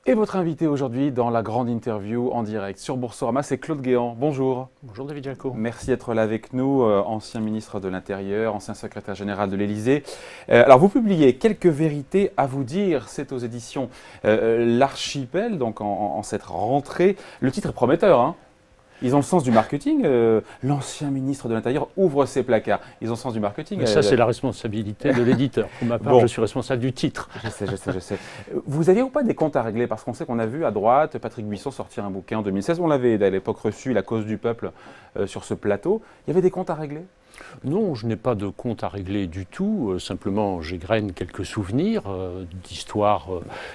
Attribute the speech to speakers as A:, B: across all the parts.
A: Et votre invité aujourd'hui dans la grande interview en direct sur Boursorama, c'est Claude Guéant. Bonjour.
B: Bonjour David Jaco.
A: Merci d'être là avec nous, ancien ministre de l'Intérieur, ancien secrétaire général de l'Élysée. Alors vous publiez Quelques vérités à vous dire, c'est aux éditions L'Archipel, donc en cette rentrée. Le titre est prometteur, hein. Ils ont le sens du marketing. L'ancien ministre de l'Intérieur ouvre ses placards. Ils ont le sens du marketing.
B: Mais ça, c'est la responsabilité de l'éditeur. Pour ma part, bon, je suis responsable du titre.
A: Je sais. Vous aviez ou pas des comptes à régler? Parce qu'on sait qu'on a vu à droite Patrick Buisson sortir un bouquin en 2016. On l'avait à l'époque reçu, La cause du peuple, sur ce plateau. Il y avait des comptes à régler?
B: Non, je n'ai pas de compte à régler du tout. Simplement, j'égrène quelques souvenirs d'histoires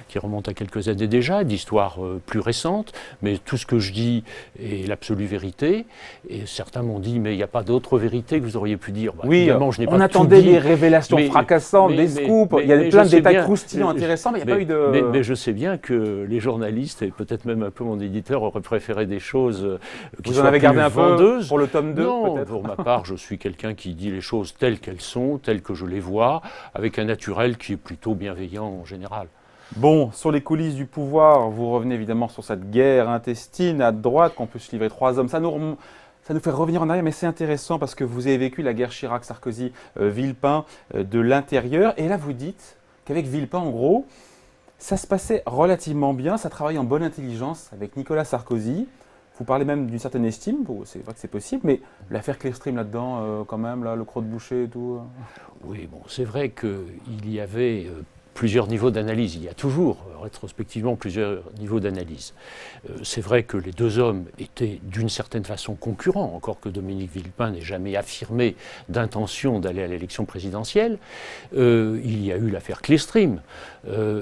B: qui remontent à quelques années déjà, d'histoires plus récentes. Mais tout ce que je dis est l'absolue vérité. Et certains m'ont dit, mais il n'y a pas d'autre vérité que vous auriez pu dire. Bah,
A: oui,
B: je n'ai pas
A: on attendait des révélations fracassantes, des scoops. Il y a plein de détails croustillants, intéressants, mais il n'y a pas eu de...
B: Mais je sais bien que les journalistes, et peut-être même un peu mon éditeur, auraient préféré des choses qui
A: vous en avez gardé un
B: vendeuses.
A: Peu pour le tome 2,
B: non, pour ma part, je suis quelqu'un qui dit les choses telles qu'elles sont, telles que je les vois, avec un naturel qui est plutôt bienveillant en général.
A: Bon, sur les coulisses du pouvoir, vous revenez évidemment sur cette guerre intestine à droite qu'on peut se livrer trois hommes. Ça nous fait revenir en arrière, mais c'est intéressant parce que vous avez vécu la guerre Chirac-Sarkozy-Villepin de l'intérieur. Et là, vous dites qu'avec Villepin, en gros, ça se passait relativement bien, ça travaillait en bonne intelligence avec Nicolas Sarkozy. Vous parlez même d'une certaine estime, c'est vrai que c'est possible, mais l'affaire Clearstream là-dedans, quand même, là, le croc-de-boucher et tout.
B: Oui, bon, c'est vrai qu'il y avait plusieurs niveaux d'analyse. Il y a toujours, rétrospectivement, plusieurs niveaux d'analyse. C'est vrai que les deux hommes étaient d'une certaine façon concurrents, encore que Dominique Villepin n'ait jamais affirmé d'intention d'aller à l'élection présidentielle. Il y a eu l'affaire Clearstream.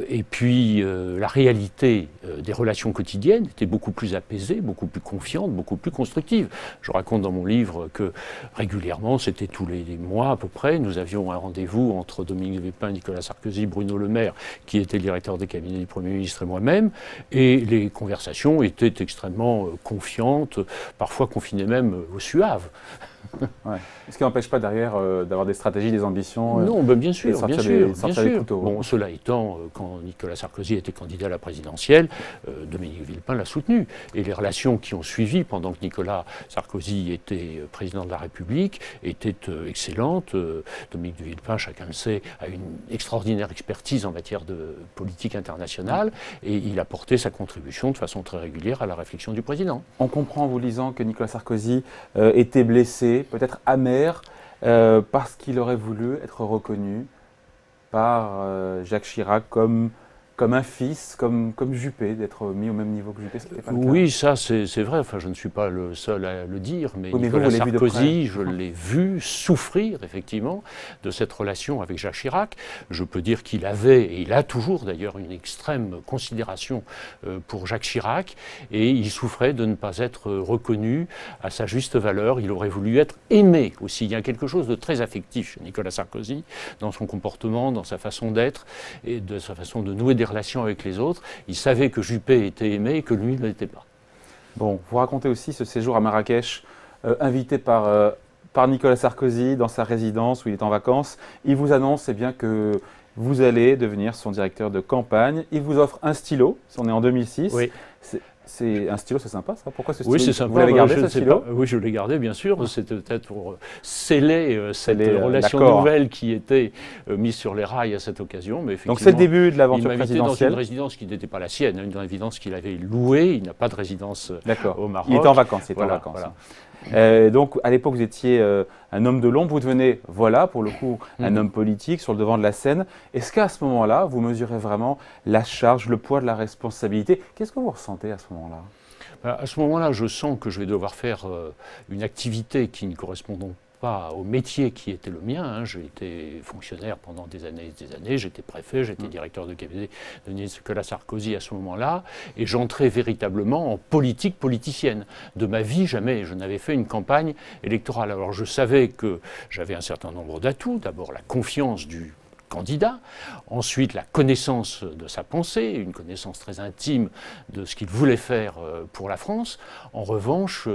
B: Et puis, la réalité des relations quotidiennes était beaucoup plus apaisée, beaucoup plus confiante, beaucoup plus constructive. Je raconte dans mon livre que régulièrement, c'était tous les mois à peu près, nous avions un rendez-vous entre Dominique Villepin, Nicolas Sarkozy, Bruno Le Maire, qui était le directeur des cabinets du Premier ministre, et moi-même, et les conversations étaient extrêmement confiantes, parfois confinées même au suave.
A: Ouais. Ce qui n'empêche pas derrière d'avoir des stratégies, des ambitions.
B: Non, ben bien sûr, bien sûr.
A: Bon,
B: cela étant, quand Nicolas Sarkozy était candidat à la présidentielle, Dominique Villepin l'a soutenu. Et les relations qui ont suivi pendant que Nicolas Sarkozy était président de la République étaient excellentes. Dominique Villepin, chacun le sait, a une extraordinaire expertise en matière de politique internationale et il a porté sa contribution de façon très régulière à la réflexion du président.
A: On comprend en vous lisant que Nicolas Sarkozy était blessé, peut-être amer, parce qu'il aurait voulu être reconnu par Jacques Chirac comme un fils, comme Juppé, d'être mis au même niveau que Juppé, c'était pas le cas.
B: Oui, ça c'est vrai, enfin je ne suis pas le seul à le dire, mais Nicolas Sarkozy, je l'ai vu souffrir effectivement de cette relation avec Jacques Chirac. Je peux dire qu'il avait, et il a toujours d'ailleurs, une extrême considération pour Jacques Chirac, et il souffrait de ne pas être reconnu à sa juste valeur. Il aurait voulu être aimé aussi. Il y a quelque chose de très affectif chez Nicolas Sarkozy, dans son comportement, dans sa façon d'être, et de sa façon de nouer des relations avec les autres. Il savait que Juppé était aimé et que lui ne l'était pas.
A: Bon, vous racontez aussi ce séjour à Marrakech, invité par Nicolas Sarkozy dans sa résidence où il est en vacances. Il vous annonce bien que vous allez devenir son directeur de campagne. Il vous offre un stylo, on est en 2006.
B: Oui.
A: Un stylo, c'est sympa ça? Pourquoi ce stylo?
B: Oui, c'est sympa.
A: Vous l'avez gardé ce stylo?
B: Oui, je l'ai gardé, bien sûr. C'était peut-être pour sceller cette relation nouvelle qui était mise sur les rails à cette occasion. Mais
A: donc c'est le début de l'aventure présidentielle.
B: Il m'a invité dans une résidence qui n'était pas la sienne, une résidence qu'il avait louée. Il n'a pas de résidence au Maroc.
A: Il était en vacances. Voilà. Donc à l'époque, vous étiez un homme de l'ombre. Vous devenez, voilà, pour le coup, un homme politique sur le devant de la scène. Est-ce qu'à ce moment-là, vous mesurez vraiment la charge, le poids de la responsabilité? Qu'est-ce que vous ressentez à ce moment-là?
B: À ce moment-là, je sens que je vais devoir faire une activité qui ne correspond donc pas au métier qui était le mien. Hein. J'ai été fonctionnaire pendant des années et des années. J'étais préfet, j'étais directeur de cabinet de Nicolas Sarkozy à ce moment-là. Et j'entrais véritablement en politique politicienne. De ma vie, jamais je n'avais fait une campagne électorale. Alors je savais que j'avais un certain nombre d'atouts. D'abord la confiance du candidat, ensuite la connaissance de sa pensée, une connaissance très intime de ce qu'il voulait faire pour la France. En revanche,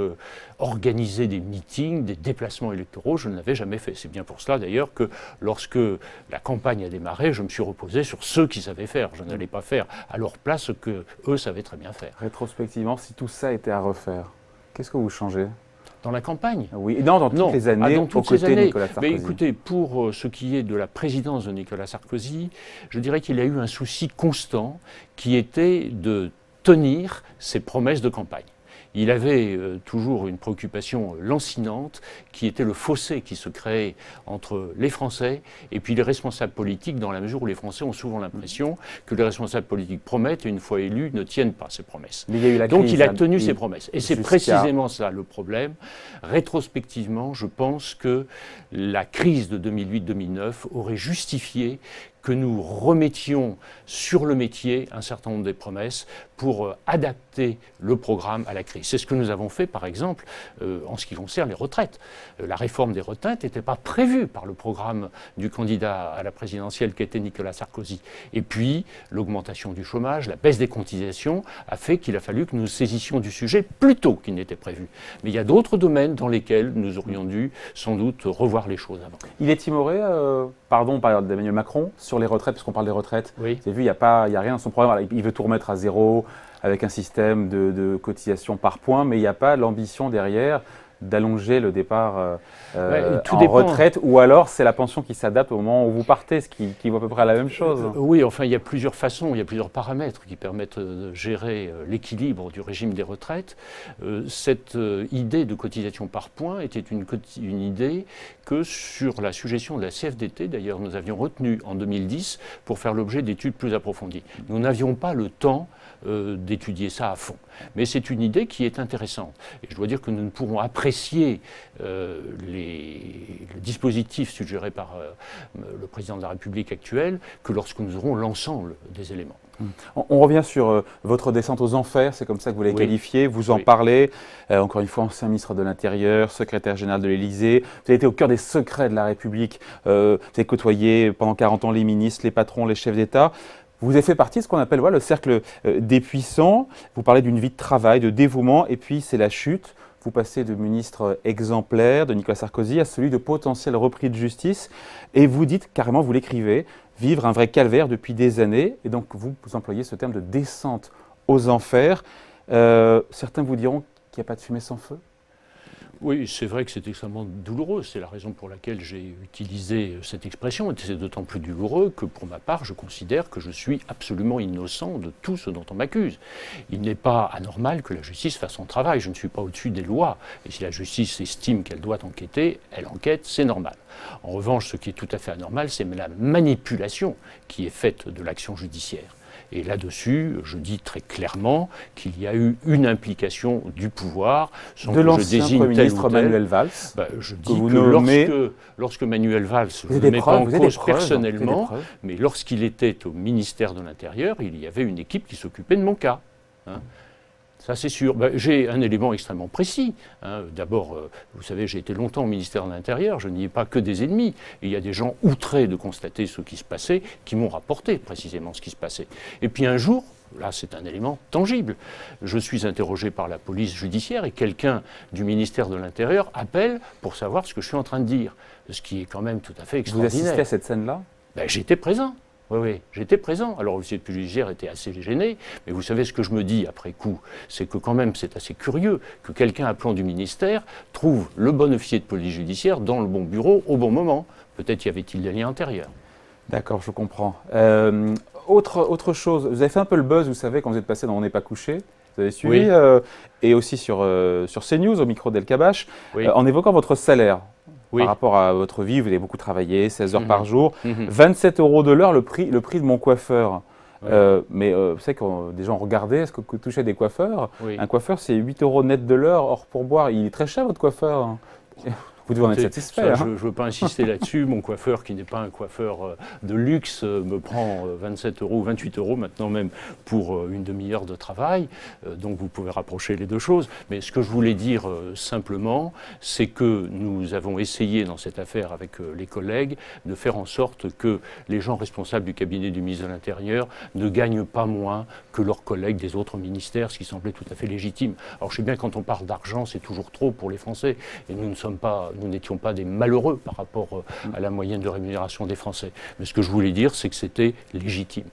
B: organiser des meetings, des déplacements électoraux, je ne l'avais jamais fait. C'est bien pour cela d'ailleurs que lorsque la campagne a démarré, je me suis reposé sur ceux qui savaient faire. Je n'allais pas faire à leur place ce qu'eux savaient très bien faire.
A: Rétrospectivement, si tout ça était à refaire, qu'est-ce que vous changez?
B: Dans la campagne?
A: Oui, non, dans toutes les années,
B: dans toutes
A: aux côtés de
B: années.
A: Nicolas Sarkozy.
B: Mais écoutez, pour ce qui est de la présidence de Nicolas Sarkozy, je dirais qu'il a eu un souci constant qui était de tenir ses promesses de campagne. Il avait toujours une préoccupation lancinante qui était le fossé qui se créait entre les Français et puis les responsables politiques, dans la mesure où les Français ont souvent l'impression que les responsables politiques promettent et une fois élus ne tiennent pas ces promesses.
A: Mais il y a eu la
B: Donc
A: crise,
B: il a tenu ses promesses. Et c'est
A: jusqu'à...
B: précisément ça le problème. Rétrospectivement, je pense que la crise de 2008-2009 aurait justifié que nous remettions sur le métier un certain nombre de promesses pour adapter le programme à la crise. C'est ce que nous avons fait, par exemple, en ce qui concerne les retraites. La réforme des retraites n'était pas prévue par le programme du candidat à la présidentielle qui était Nicolas Sarkozy. Et puis, l'augmentation du chômage, la baisse des cotisations a fait qu'il a fallu que nous saisissions du sujet plus tôt qu'il n'était prévu. Mais il y a d'autres domaines dans lesquels nous aurions dû sans doute revoir les choses avant.
A: Il est timoré, pardon, par d'Emmanuel Macron, sur les retraites, parce qu'on parle des retraites.
B: Oui.
A: Vous avez vu, il n'y a rien dans son programme. Il veut tout remettre à zéro, avec un système de cotisation par points, mais il n'y a pas l'ambition derrière d'allonger le départ en retraite, ou alors c'est la pension qui s'adapte au moment où vous partez, ce qui vaut à peu près la même chose.
B: Oui, enfin, il y a plusieurs façons, il y a plusieurs paramètres qui permettent de gérer l'équilibre du régime des retraites. Cette idée de cotisation par points était une idée que sur la suggestion de la CFDT, d'ailleurs, nous avions retenu en 2010 pour faire l'objet d'études plus approfondies. Nous n'avions pas le temps d'étudier ça à fond. Mais c'est une idée qui est intéressante. Et je dois dire que nous ne pourrons apprécier le dispositif suggéré par le président de la République actuel que lorsque nous aurons l'ensemble des éléments.
A: On revient sur votre descente aux enfers, c'est comme ça que vous l'avez qualifié, vous en parlez, encore une fois ancien ministre de l'Intérieur, secrétaire général de l'Élysée, vous avez été au cœur des secrets de la République, vous avez côtoyé pendant 40 ans les ministres, les patrons, les chefs d'État. Vous avez fait partie de ce qu'on appelle le cercle des puissants. Vous parlez d'une vie de travail, de dévouement, et puis c'est la chute. Vous passez de ministre exemplaire de Nicolas Sarkozy à celui de potentiel repris de justice. Et vous dites carrément, vous l'écrivez, vivre un vrai calvaire depuis des années. Et donc vous employez ce terme de descente aux enfers. Certains vous diront qu'il n'y a pas de fumée sans feu.
B: Oui, c'est vrai que c'est extrêmement douloureux. C'est la raison pour laquelle j'ai utilisé cette expression. Et c'est d'autant plus douloureux que, pour ma part, je considère que je suis absolument innocent de tout ce dont on m'accuse. Il n'est pas anormal que la justice fasse son travail. Je ne suis pas au-dessus des lois. Et si la justice estime qu'elle doit enquêter, elle enquête, c'est normal. En revanche, ce qui est tout à fait anormal, c'est la manipulation qui est faite de l'action judiciaire. Et là-dessus, je dis très clairement qu'il y a eu une implication du pouvoir, sans
A: de
B: que je désigne
A: Premier
B: tel
A: ministre
B: ou tel.
A: Manuel Valls.
B: Je dis que lorsque Manuel Valls, je ne mets pas en cause personnellement, mais lorsqu'il était au ministère de l'Intérieur, il y avait une équipe qui s'occupait de mon cas. Ça, c'est sûr. J'ai un élément extrêmement précis. D'abord, vous savez, j'ai été longtemps au ministère de l'Intérieur, je n'y ai pas que des ennemis. Et il y a des gens outrés de constater ce qui se passait, qui m'ont rapporté précisément ce qui se passait. Et puis un jour, là c'est un élément tangible, je suis interrogé par la police judiciaire et quelqu'un du ministère de l'Intérieur appelle pour savoir ce que je suis en train de dire. Ce qui est quand même tout à fait extraordinaire.
A: Vous assistez à cette scène-là?
B: J'étais présent. Oui, j'étais présent. Alors, l'officier de police judiciaire était assez gêné, mais vous savez ce que je me dis après coup, c'est que quand même c'est assez curieux que quelqu'un appelant du ministère trouve le bon officier de police judiciaire dans le bon bureau au bon moment. Peut-être y avait-il des liens antérieurs.
A: D'accord, je comprends. Autre chose, vous avez fait un peu le buzz, vous savez, quand vous êtes passé dans On n'est pas couché. Vous avez suivi, et aussi sur CNews, au micro d'El Kabash, en évoquant votre salaire. Par rapport à votre vie, vous avez beaucoup travaillé, 16 heures par jour, 27 € de l'heure, le prix de mon coiffeur. Mais vous savez, quand des gens regardaient ce que touchaient des coiffeurs, un coiffeur c'est 8 € net de l'heure hors pourboire. Il est très cher votre coiffeur. Vous devez en être satisfait.
B: Je ne veux pas insister là-dessus. Mon coiffeur, qui n'est pas un coiffeur de luxe, me prend 27 € ou 28 € maintenant même pour une demi-heure de travail. Donc vous pouvez rapprocher les deux choses. Mais ce que je voulais dire simplement, c'est que nous avons essayé dans cette affaire avec les collègues de faire en sorte que les gens responsables du cabinet du ministre de l'Intérieur ne gagnent pas moins que leurs collègues des autres ministères, ce qui semblait tout à fait légitime. Alors je sais bien, quand on parle d'argent, c'est toujours trop pour les Français, et nous n'étions pas des malheureux par rapport à la moyenne de rémunération des Français. Mais ce que je voulais dire, c'est que c'était légitime.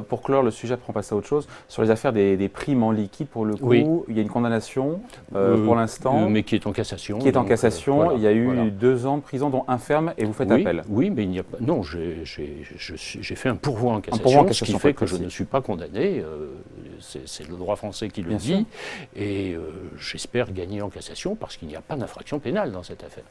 A: Pour clore le sujet, après on passe à autre chose, sur les affaires des primes en liquide, pour le coup,
B: oui.
A: Il y a une condamnation pour l'instant.
B: Mais qui est en cassation.
A: Qui est en cassation. Voilà, il y a eu 2 ans de prison, dont 1 ferme, et vous faites appel.
B: Oui, mais il n'y a pas. Non, j'ai fait un pourvoi en cassation, ce qui fait que je ne suis pas condamné. C'est le droit français qui le dit. Et j'espère gagner en cassation parce qu'il n'y a pas d'infraction pénale dans cette affaire.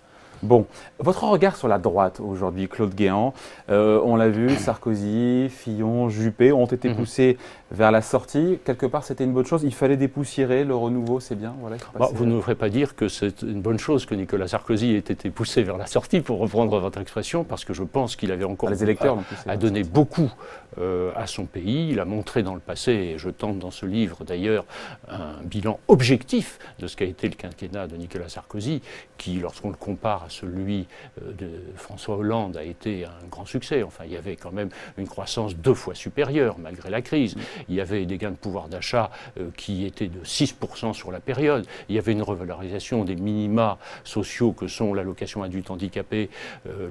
A: Bon, votre regard sur la droite aujourd'hui, Claude Guéant, on l'a vu, Sarkozy, Fillon, Juppé ont été poussés vers la sortie. Quelque part, c'était une bonne chose. Il fallait dépoussiérer le renouveau, c'est bien. Voilà,
B: vous ne me ferez pas dire que c'est une bonne chose que Nicolas Sarkozy ait été poussé vers la sortie, pour reprendre votre expression, parce que je pense qu'il avait encore
A: les électeurs
B: à donner beaucoup à son pays. Il a montré dans le passé, et je tente dans ce livre d'ailleurs, un bilan objectif de ce qu'a été le quinquennat de Nicolas Sarkozy, qui, lorsqu'on le compare à celui de François Hollande, a été un grand succès. Enfin, il y avait quand même une croissance 2 fois supérieure, malgré la crise. Il y avait des gains de pouvoir d'achat qui étaient de 6% sur la période. Il y avait une revalorisation des minima sociaux que sont l'allocation adulte handicapé,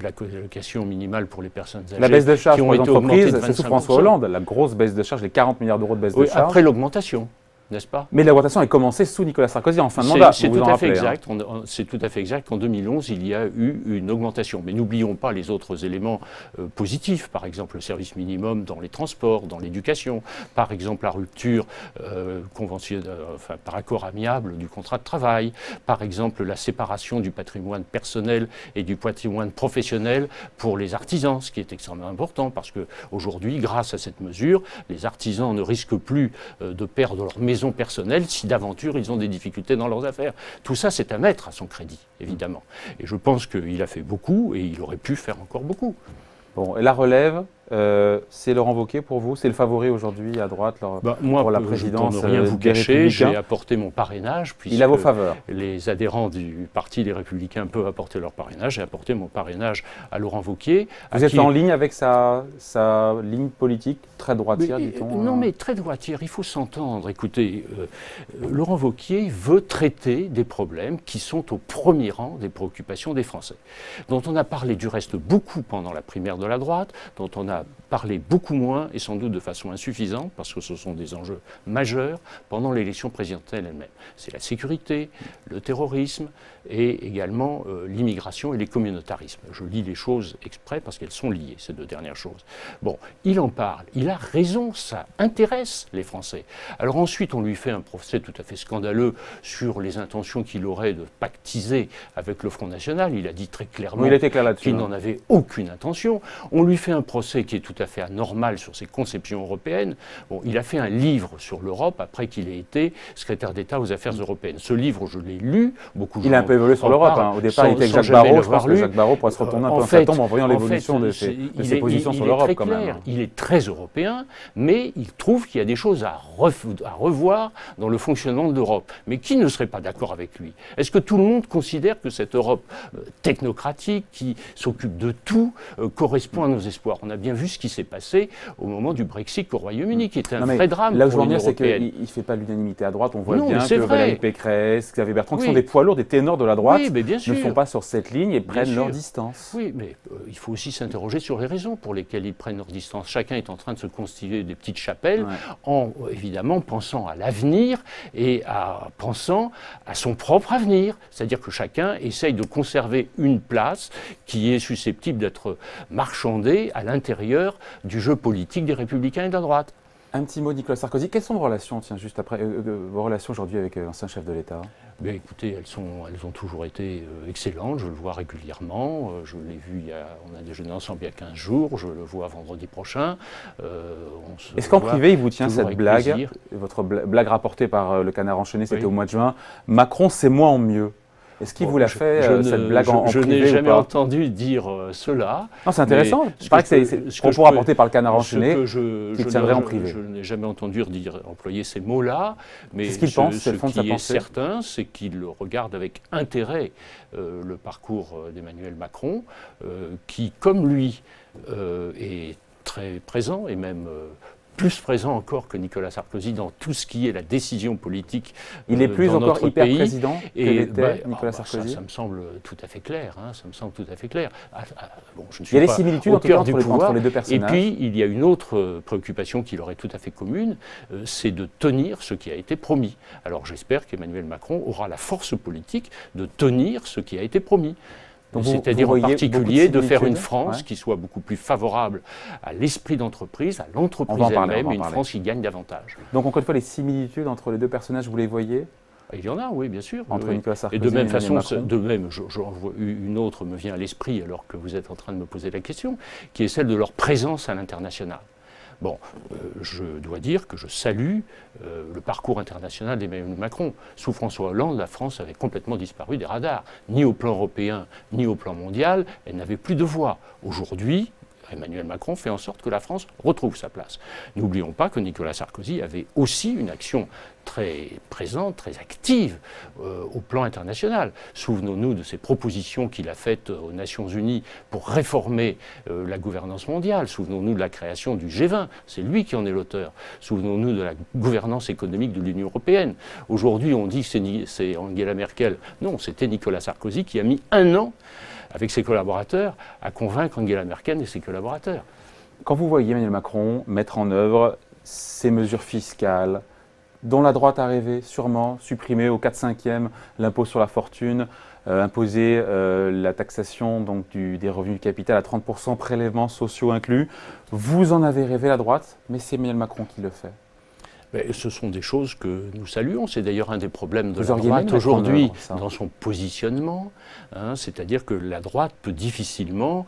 B: l'allocation minimale pour les personnes âgées.
A: La baisse de charges
B: qui ont
A: pour les
B: été
A: entreprises, c'est sous François Hollande, la grosse baisse de charges, les 40 milliards d'euros de baisse de charges.
B: Après l'augmentation. N'est-ce pas?
A: Mais l'augmentation a commencé sous Nicolas Sarkozy en fin de mandat.
B: C'est tout à fait exact. C'est tout à fait exact qu'en 2011, il y a eu une augmentation. Mais n'oublions pas les autres éléments positifs. Par exemple, le service minimum dans les transports, dans l'éducation. Par exemple, la rupture par accord amiable du contrat de travail. Par exemple, la séparation du patrimoine personnel et du patrimoine professionnel pour les artisans, ce qui est extrêmement important parce qu'aujourd'hui, grâce à cette mesure, les artisans ne risquent plus de perdre leur maison personnelle si d'aventure ils ont des difficultés dans leurs affaires. Tout ça, c'est à mettre à son crédit, évidemment. Et je pense qu'il a fait beaucoup et il aurait pu faire encore beaucoup.
A: Bon, et la relève, c'est Laurent Wauquiez pour vous? C'est le favori aujourd'hui à droite
B: moi,
A: pour la présidence?
B: Je ne rien vous cacher, j'ai apporté mon parrainage.
A: Il a vos faveurs.
B: Les adhérents du Parti des Républicains peuvent apporter leur parrainage. J'ai apporté mon parrainage à Laurent Wauquiez.
A: Vous êtes en ligne avec sa ligne politique très droitière, dit-on?
B: Non, mais très droitière, il faut s'entendre. Écoutez, Laurent Wauquiez veut traiter des problèmes qui sont au premier rang des préoccupations des Français, dont on a parlé du reste beaucoup pendant la primaire de la droite, dont on a parlé beaucoup moins et sans doute de façon insuffisante parce que ce sont des enjeux majeurs pendant l'élection présidentielle elle-même. C'est la sécurité, le terrorisme et également l'immigration et les communautarismes. Je lis les choses exprès parce qu'elles sont liées, ces 2 dernières choses. Bon, il en parle, il a raison, ça intéresse les Français. Alors ensuite, on lui fait un procès tout à fait scandaleux sur les intentions qu'il aurait de pactiser avec le Front National. Il a dit très clairement qu'il n'en avait aucune intention. On lui fait un procès qui est tout à fait anormal sur ses conceptions européennes. Bon, il a fait un livre sur l'Europe après qu'il ait été secrétaire d'État aux Affaires européennes. Ce livre, je l'ai lu.
A: Il a un peu évolué sur l'Europe. Au départ, il était avec Jacques Barrot. Je pense que Jacques Barrot pourrait se retourner un peu dans sa tombe en voyant l'évolution de ses positions sur l'Europe, quand même.
B: Il est très européen, mais il trouve qu'il y a des choses à revoir dans le fonctionnement de l'Europe. Mais qui ne serait pas d'accord avec lui? Est-ce que tout le monde considère que cette Europe technocratique, qui s'occupe de tout, correspond à nos espoirs? On a bien vu ce qui s'est passé au moment du Brexit au Royaume-Uni, qui était un vrai drame.
A: Là où je veux en venir, c'est qu'il ne fait pas l'unanimité à droite. On voit bien que Valérie Pécresse, Xavier Bertrand, qui sont des poids lourds, des ténors de la droite, ne sont pas sur cette ligne et prennent leur distance.
B: Oui, mais il faut aussi s'interroger sur les raisons pour lesquelles ils prennent leur distance. Chacun est en train de se constituer des petites chapelles, en évidemment pensant à l'avenir et pensant à son propre avenir. C'est-à-dire que chacun essaye de conserver une place qui est susceptible d'être marchandée à l'intérieur du jeu politique des Républicains et de la droite.
A: Un petit mot, Nicolas Sarkozy. Quelles sont vos relations, juste après, vos relations aujourd'hui avec l'ancien chef de l'État?
B: Écoutez, elles ont toujours été excellentes. Je le vois régulièrement. Je l'ai vu, on a déjeuné ensemble il y a 15 jours. Je le vois vendredi prochain.
A: Est-ce qu'en privé, il vous tient cette blague? Votre blague rapportée par Le Canard enchaîné, c'était au mois de juin. Macron, c'est moi en mieux. Est-ce qu'il vous l'a fait, cette blague en privé ou pas?
B: Je n'ai jamais entendu dire cela.
A: Non, c'est intéressant. Je paraît que c'est propos rapporté par le Canard enchaîné qui tiendrait en privé.
B: Je n'ai jamais entendu employer ces mots-là, mais
A: ce qu'il pense,
B: ce qui est certain, c'est qu'il regarde avec intérêt le parcours d'Emmanuel Macron, qui, comme lui, est très présent et même plus présent encore que Nicolas Sarkozy dans tout ce qui est la décision politique.
A: Il est plus
B: dans
A: encore
B: notre
A: hyper
B: pays.
A: président que l'était Nicolas Sarkozy.
B: Ça me semble tout à fait clair. Ça me semble tout à fait clair. Bon, je ne suis
A: il y a
B: pas
A: des similitudes
B: au cœur du pouvoir.
A: entre les deux personnages.
B: Et puis, il y a une autre préoccupation qui leur est tout à fait commune, c'est de tenir ce qui a été promis. Alors j'espère qu'Emmanuel Macron aura la force politique de tenir ce qui a été promis. C'est-à-dire en particulier de faire une France qui soit beaucoup plus favorable à l'esprit d'entreprise, à l'entreprise elle-même, et une France qui gagne davantage.
A: Donc encore une fois, les similitudes entre les deux personnages, vous les voyez?
B: Il y en a, oui, bien sûr.
A: Entre Nicolas Sarkozy
B: et de même façon,
A: Macron.
B: j'en vois une autre me vient à l'esprit alors que vous êtes en train de me poser la question, qui est celle de leur présence à l'international. Bon, je dois dire que je salue le parcours international d'Emmanuel Macron. Sous François Hollande, la France avait complètement disparu des radars. Ni au plan européen, ni au plan mondial, elle n'avait plus de voix. Aujourd'hui, Emmanuel Macron fait en sorte que la France retrouve sa place. N'oublions pas que Nicolas Sarkozy avait aussi une action très présente, très active au plan international. Souvenons-nous de ces propositions qu'il a faites aux Nations Unies pour réformer la gouvernance mondiale. Souvenons-nous de la création du G20. C'est lui qui en est l'auteur. Souvenons-nous de la gouvernance économique de l'Union européenne. Aujourd'hui, on dit que c'est Angela Merkel. Non, c'était Nicolas Sarkozy qui a mis 1 an avec ses collaborateurs, à convaincre Angela Merkel et ses collaborateurs.
A: Quand vous voyez Emmanuel Macron mettre en œuvre ces mesures fiscales, dont la droite a rêvé sûrement, supprimer au 4/5e l'impôt sur la fortune, imposer la taxation donc, des revenus du capital à 30%, prélèvements sociaux inclus, vous en avez rêvé la droite, mais c'est Emmanuel Macron qui le fait.
B: Mais ce sont des choses que nous saluons. C'est d'ailleurs un des problèmes de la droite aujourd'hui dans son positionnement. C'est-à-dire que la droite peut difficilement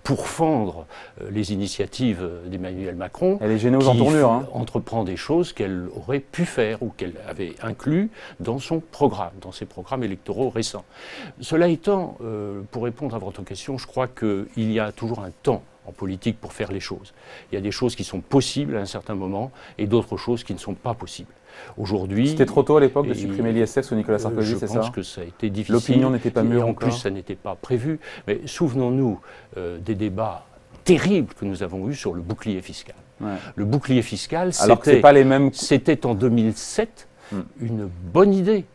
B: pourfendre les initiatives d'Emmanuel Macron.
A: Elle est gênée aux entournures.
B: Entreprend des choses qu'elle aurait pu faire ou qu'elle avait inclus dans son programme, dans ses programmes électoraux récents. Cela étant, pour répondre à votre question, je crois qu'il y a toujours un temps en politique pour faire les choses. Il y a des choses qui sont possibles à un certain moment et d'autres choses qui ne sont pas possibles. Aujourd'hui,
A: c'était trop tôt à l'époque de supprimer l'ISF sous Nicolas Sarkozy, c'est ça?
B: Je pense que ça a été difficile.
A: L'opinion n'était pas mûre
B: encore. En plus, ça n'était pas prévu. Mais souvenons-nous des débats terribles que nous avons eus sur le bouclier fiscal. Ouais. Le bouclier fiscal, c'était en 2007 une bonne idée.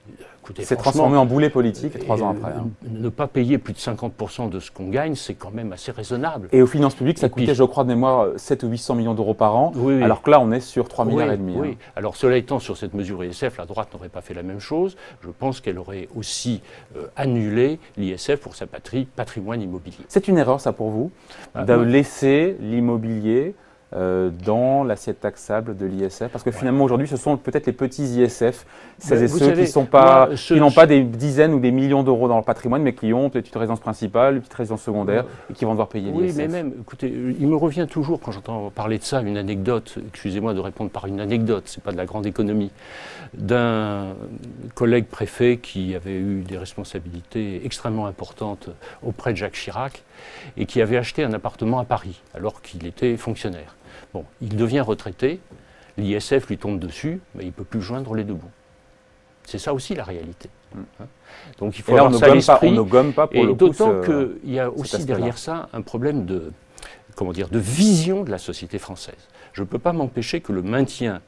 A: C'est transformé en boulet politique 3 ans après.
B: Ne pas payer plus de 50% de ce qu'on gagne, c'est quand même assez raisonnable.
A: Et aux finances publiques, ça coûtait, je crois de mémoire, 7 ou 800 millions d'euros par an, alors que là, on est sur 3,5 milliards.
B: Oui. Alors cela étant, sur cette mesure ISF, la droite n'aurait pas fait la même chose. Je pense qu'elle aurait aussi annulé l'ISF pour sa patrimoine immobilier.
A: C'est une erreur, ça, pour vous, de laisser l'immobilier dans l'assiette taxable de l'ISF? Parce que finalement, aujourd'hui, ce sont peut-être les petits ISF, celles et ceux qui n'ont pas des dizaines ou des millions d'euros dans leur patrimoine, mais qui ont peut-être une résidence principale, une petite résidence secondaire, et qui vont devoir payer l'ISF.
B: Oui, mais même, écoutez, il me revient toujours, quand j'entends parler de ça, une anecdote, excusez-moi de répondre par une anecdote, c'est pas de la grande économie, d'un collègue préfet qui avait eu des responsabilités extrêmement importantes auprès de Jacques Chirac, et qui avait acheté un appartement à Paris, alors qu'il était fonctionnaire. Bon, il devient retraité, l'ISF lui tombe dessus, mais il ne peut plus joindre les deux bouts. C'est ça aussi la réalité. Donc il faut avoir ça à l'esprit.
A: On ne gomme pas pour le coup.
B: D'autant qu'il y a aussi derrière ça un problème de vision de la société française. Je ne peux pas m'empêcher que le maintien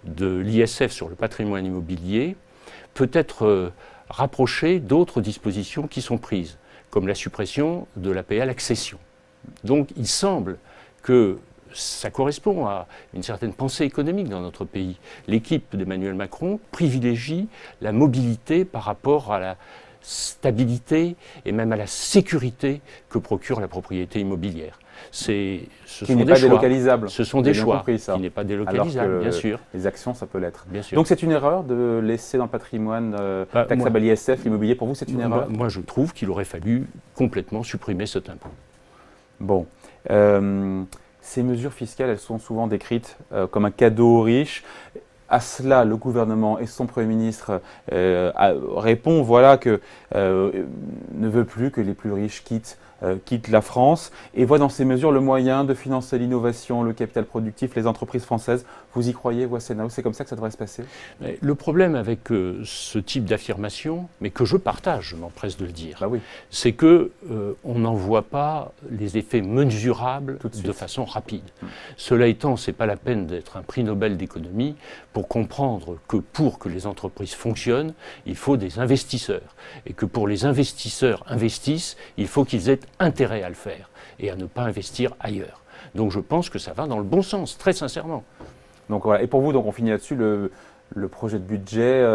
B: de l'ISF sur le patrimoine immobilier peut être rapproché d'autres dispositions qui sont prises, comme la suppression de l'APL accession. Donc il semble que ça correspond à une certaine pensée économique dans notre pays. L'équipe d'Emmanuel Macron privilégie la mobilité par rapport à la stabilité et même à la sécurité que procure la propriété immobilière.
A: Qui n'est pas délocalisable.
B: Ce sont des choix qui n'est pas délocalisable, bien sûr.
A: Les actions, ça peut l'être. Donc c'est une erreur de laisser dans le patrimoine taxable à l'ISF, l'immobilier, pour vous, c'est une erreur?
B: Moi, je trouve qu'il aurait fallu complètement supprimer cet impôt.
A: Bon. Ces mesures fiscales, elles sont souvent décrites comme un cadeau aux riches. À cela, le gouvernement et son Premier ministre répond voilà, que ne veut plus que les plus riches quittent la France et voit dans ces mesures le moyen de financer l'innovation, le capital productif, les entreprises françaises. Vous y croyez, vous, à Sénat? C'est comme ça que ça devrait se passer?
B: Le problème avec ce type d'affirmation, mais que je partage, je m'empresse de le dire,
A: Bah oui.
B: c'est qu'on n'en voit pas les effets mesurables de façon rapide. Cela étant, ce n'est pas la peine d'être un prix Nobel d'économie pour comprendre que pour que les entreprises fonctionnent, il faut des investisseurs. Et que pour les investisseurs investissent, il faut qu'ils aient intérêt à le faire et à ne pas investir ailleurs. Donc je pense que ça va dans le bon sens, très sincèrement.
A: Donc voilà. Et pour vous, donc on finit là-dessus, le projet de budget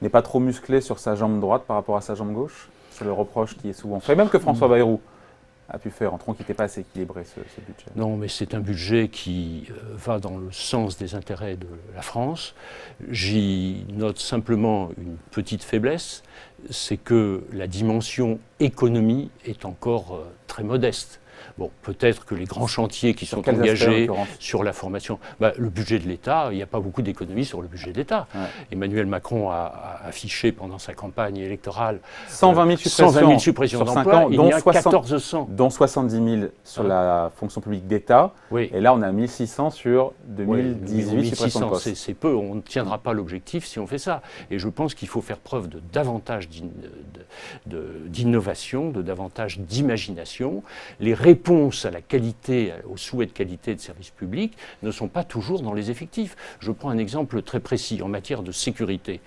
A: n'est pas trop musclé sur sa jambe droite par rapport à sa jambe gauche? C'est le reproche qui est souvent fait, même que François Bayrou a pu faire, en trouvant qu'il n'était pas assez équilibré ce budget.
B: Non, mais c'est un budget qui va dans le sens des intérêts de la France. J'y note simplement une petite faiblesse, c'est que la dimension économie est encore très modeste. Bon, peut-être que les grands chantiers qui sont engagés sur la formation, le budget de l'État, il n'y a pas beaucoup d'économies sur le budget de l'État. Ouais. Emmanuel Macron a affiché pendant sa campagne électorale
A: 120 000
B: suppressions d'emplois, il y a 1400.
A: Dont 70 000 sur la fonction publique d'État. Oui. Et là, on a 1600 sur 2018 suppressions de postes.
B: C'est peu, on ne tiendra pas l'objectif si on fait ça. Et je pense qu'il faut faire preuve de davantage d'innovation, de davantage d'imagination. Les réponses à la qualité, au souhait de qualité de services publics ne sont pas toujours dans les effectifs. Je prends un exemple très précis en matière de sécurité.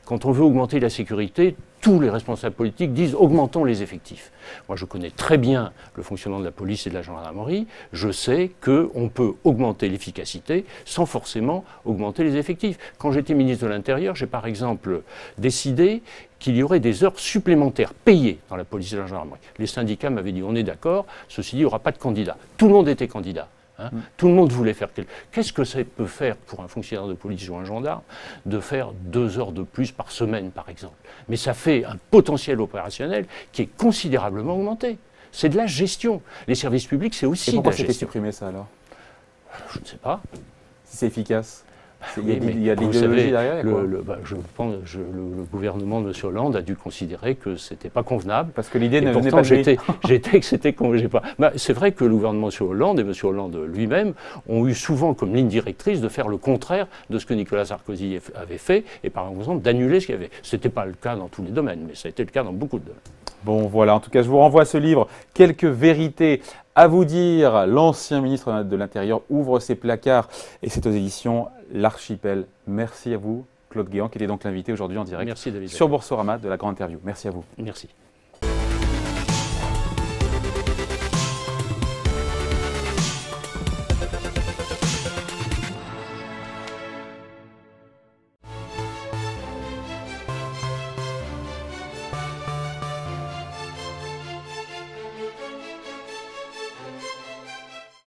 B: Quand on veut augmenter la sécurité, tous les responsables politiques disent augmentons les effectifs. Moi, je connais très bien le fonctionnement de la police et de la gendarmerie. Je sais qu'on peut augmenter l'efficacité sans forcément augmenter les effectifs. Quand j'étais ministre de l'Intérieur, j'ai par exemple décidé qu'il y aurait des heures supplémentaires payées dans la police et la gendarmerie. Les syndicats m'avaient dit on est d'accord, ceci dit, il n'y aura pas de candidat. Tout le monde était candidat. Tout le monde voulait faire quelque chose. Qu'est-ce que ça peut faire pour un fonctionnaire de police ou un gendarme de faire 2 heures de plus par semaine, par exemple? Mais ça fait un potentiel opérationnel qui est considérablement augmenté. C'est de la gestion. Les services publics, c'est aussi de la gestion.
A: Pourquoi c'était supprimé ça alors?
B: Je ne sais pas.
A: Si c'est efficace. Il
B: Il
A: y a de l'idéologie derrière.
B: Je pense que le gouvernement de M. Hollande a dû considérer que ce n'était pas convenable.
A: Parce que l'idée ne venait pas de lui.
B: J'étais que c'était pas. C'est vrai que le gouvernement de M. Hollande et M. Hollande lui-même ont eu souvent comme ligne directrice de faire le contraire de ce que Nicolas Sarkozy avait fait et par exemple d'annuler ce qu'il y avait. Ce n'était pas le cas dans tous les domaines, mais ça a été le cas dans beaucoup de domaines.
A: Bon, voilà. En tout cas, je vous renvoie à ce livre. Quelques vérités à vous dire. L'ancien ministre de l'Intérieur ouvre ses placards et c'est aux éditions L'Archipel. Merci à vous, Claude Guéant, qui était donc l'invité aujourd'hui en direct.
B: Merci, David.
A: Sur Boursorama de la grande interview. Merci à vous.
B: Merci.